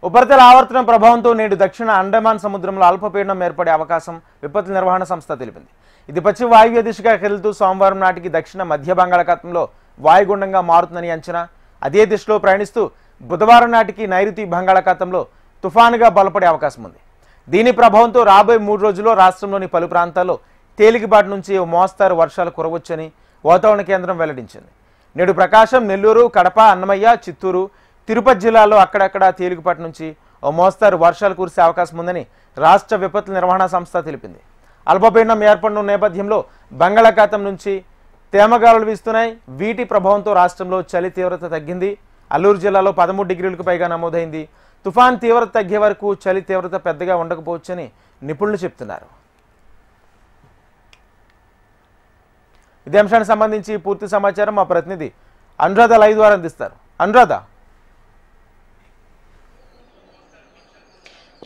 ఉపరితల ఆవర్తనం ప్రభావంతో నేడు దక్షిణ అండమాన్ సముద్రంలో అల్పపీడనం ఏర్పడే అవకాశం విపత్తుల నిర్వహణ సంస్థ తెలిపింది. ఇది పశ్చిమ వాయువ్య దిశగా కదులుతూ సోమవారం నాటికి దక్షిణ మధ్య బంగాళాఖాతంలో వాయుగుండంగా మారుతుందని అంచనా. అదే దిశలో ప్రయాణిస్తూ బుధవారం నాటికి నైరుతి బంగాళాఖాతంలో తుఫానుగా బలపడే అవకాశం ఉంది. దీని ప్రభావంతో రాబోయే 3 రోజుల్లో రాష్ట్రంలోని పలు ప్రాంతాల్లో తేలికపాటి నుంచి మోస్తారు వర్షాలు కురవచ్చని వాతావరణ కేంద్రం వెల్లడించింది. నేడు ప్రకాశం, నెల్లూరు, కడప, అన్నమయ్య, చిత్తూరు, తిరుపతి జిల్లాల్లో అక్కడక్కడ తేలికపాటి నుంచి మోస్తారు వర్షాలు కురిసే అవకాశం ఉందని రాష్ట్ర విపత్తుల నిర్వహణ సంస్థ తెలిపింది. అల్పపీడనం ఏర్పడిన నేపథ్యంలో బంగాళాఖాతం నుంచి తేమగాలులు వీస్తున్నాయి. వీటి ప్రభావంతో రాష్ట్రంలో చలి తీవ్రత తగ్గింది. అల్లూరు జిల్లాలో 13 డిగ్రీలకు పైగా నమోదైంది. తుఫాన్ తీవ్రత తగ్గే వరకు చలి తీవ్రత పెద్దగా ఉండకపోవచ్చని నిపుణులు చెప్తున్నారు. ఇదే అంశానికి సంబంధించి పూర్తి సమాచారం మా ప్రతినిధి అనురాధ లైవ్ ద్వారా అందిస్తారు. అనురాధ.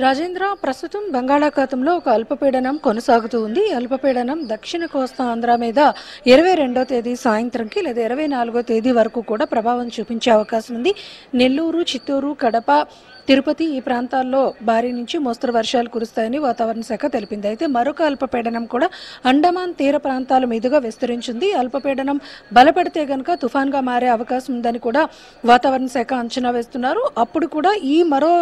రాజేంద్ర, ప్రస్తుతం బంగాళాఖాతంలో ఒక అల్పపీడనం కొనసాగుతూ ఉంది. అల్పపీడనం దక్షిణ కోస్తా ఆంధ్ర మీద 22వ తేదీ సాయంత్రంకి లేదా 24వ తేదీ వరకు కూడా ప్రభావం చూపించే అవకాశం ఉంది. నెల్లూరు, చిత్తూరు, కడప, తిరుపతి ఈ ప్రాంతాల్లో భారీ నుంచి మోస్తరు వర్షాలు కురుస్తాయని వాతావరణ శాఖ తెలిపింది. అయితే మరొక అల్పపీడనం కూడా అండమాన్ తీర ప్రాంతాల మీదుగా విస్తరించింది. అల్పపీడనం బలపడితే గనక తుఫాన్గా మారే అవకాశం ఉందని కూడా వాతావరణ శాఖ అంచనా వేస్తున్నారు. అప్పుడు కూడా ఈ మరో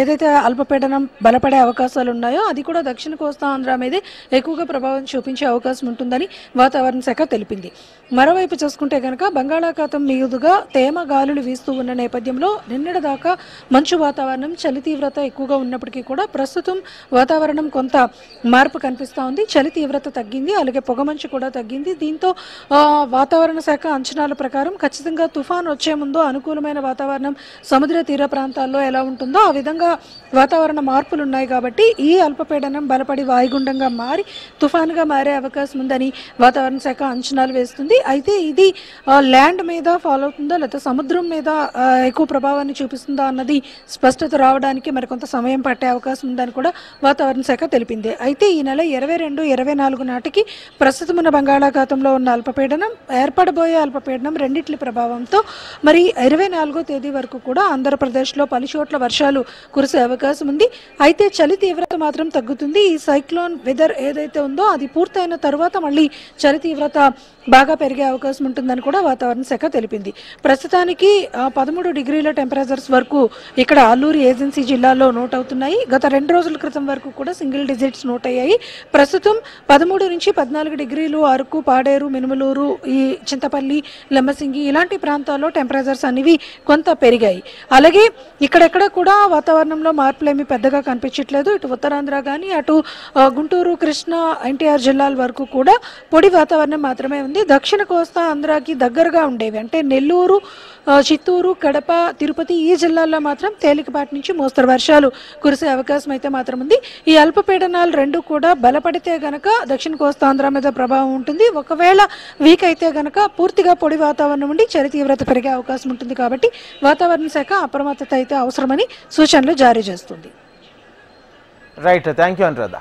ఏదైతే అల్పపీడనం బలపడే అవకాశాలు ఉన్నాయో అది కూడా దక్షిణ కోస్తా ఆంధ్ర మీదే ఎక్కువగా ప్రభావం చూపించే అవకాశం ఉంటుందని వాతావరణ శాఖ తెలిపింది. మరోవైపు చూసుకుంటే గనక బంగాళాఖాతం మీదుగా తేమ గాలులు వీస్తూ ఉన్న నేపథ్యంలో నిన్నటి దాకా మంచు వాతావరణం, చలి తీవ్రత ఎక్కువగా ఉన్నప్పటికీ కూడా ప్రస్తుతం వాతావరణం కొంత మార్పు కనిపిస్తూ ఉంది. చలి తీవ్రత తగ్గింది, అలాగే పొగమంచు కూడా తగ్గింది. దీంతో వాతావరణ శాఖ అంచనాల ప్రకారం ఖచ్చితంగా తుఫాన్ వచ్చే ముందు అనుకూలమైన వాతావరణం సముద్ర తీర ప్రాంతాల్లో ఎలా ఉంటుందో ఆ విధంగా వాతావరణ మార్పులు ఉన్నాయి. కాబట్టి ఈ అల్పపీడనం బలపడి వాయుగుండంగా మారి తుఫాన్గా మారే అవకాశం ఉందని వాతావరణ శాఖ అంచనాలు వేస్తుంది. అయితే ఇది ల్యాండ్ మీద ఫాలో అవుతుందా లేదా సముద్రం మీద ఎక్కువ ప్రభావాన్ని చూపిస్తుందా అన్నది స్పష్టత రావడానికి మరికొంత సమయం పట్టే అవకాశం ఉందని కూడా వాతావరణ శాఖ తెలిపింది. అయితే ఈ నెల 22, 24 నాటికి ప్రస్తుతం ఉన్న బంగాళాఖాతంలో ఉన్న అల్పపీడనం, ఏర్పడబోయే అల్పపీడనం రెండిట్ల ప్రభావంతో మరి 24వ తేదీ వరకు కూడా ఆంధ్రప్రదేశ్లో పలు చోట్ల వర్షాలు కురిసే అవకాశం ఉంది. అయితే చలి తీవ్రత మాత్రం తగ్గుతుంది. ఈ సైక్లోన్ వెదర్ ఏదైతే ఉందో అది పూర్తయిన తర్వాత మళ్ళీ చలి తీవ్రత బాగా పెరిగే అవకాశం ఉంటుందని కూడా వాతావరణ శాఖ తెలిపింది. ప్రస్తుతానికి 13 డిగ్రీల టెంపరేచర్స్ వరకు ఇక్కడ అల్లూరు ఏజెన్సీ జిల్లాలో నోట్ అవుతున్నాయి. గత 2 రోజుల క్రితం వరకు కూడా సింగిల్ డిజిట్స్ నోట్ అయ్యాయి. ప్రస్తుతం 13 నుంచి 14 డిగ్రీలు అరకు, పాడేరు, మినుమలూరు, ఈ చింతపల్లి, లెమ్మసింగి ఇలాంటి ప్రాంతాల్లో టెంపరేచర్స్ అనేవి కొంత పెరిగాయి. అలాగే ఇక్కడెక్కడ కూడా వాతావరణంలో మార్పులేమీ పెద్దగా కనిపించట్లేదు. ఇటు ఉత్తరాంధ్ర కానీ అటు గుంటూరు, కృష్ణా, ఎన్టీఆర్ జిల్లాల వరకు కూడా పొడి వాతావరణం మాత్రమే ఉంది. దక్షిణ కోస్తా ఆంధ్రాకి దగ్గరగా ఉండేవి అంటే నెల్లూరు, చిత్తూరు, కడప, తిరుపతి ఈ జిల్లాల్లో మాత్రం తేలికపాటి నుంచి మోస్తరు వర్షాలు కురిసే అవకాశం అయితే మాత్రం ఉంది. ఈ అల్పపీడనాలు రెండు కూడా బలపడితే గనక దక్షిణ కోస్తాంధ్ర మీద ప్రభావం ఉంటుంది. ఒకవేళ వీక్ అయితే గనక పూర్తిగా పొడి వాతావరణం ఉండి చలి తీవ్రత పెరిగే అవకాశం ఉంటుంది. కాబట్టి వాతావరణ శాఖ అప్రమత్తత అయితే అవసరమని సూచనలు జారీ చేస్తుంది. Right, thank you Anuradha.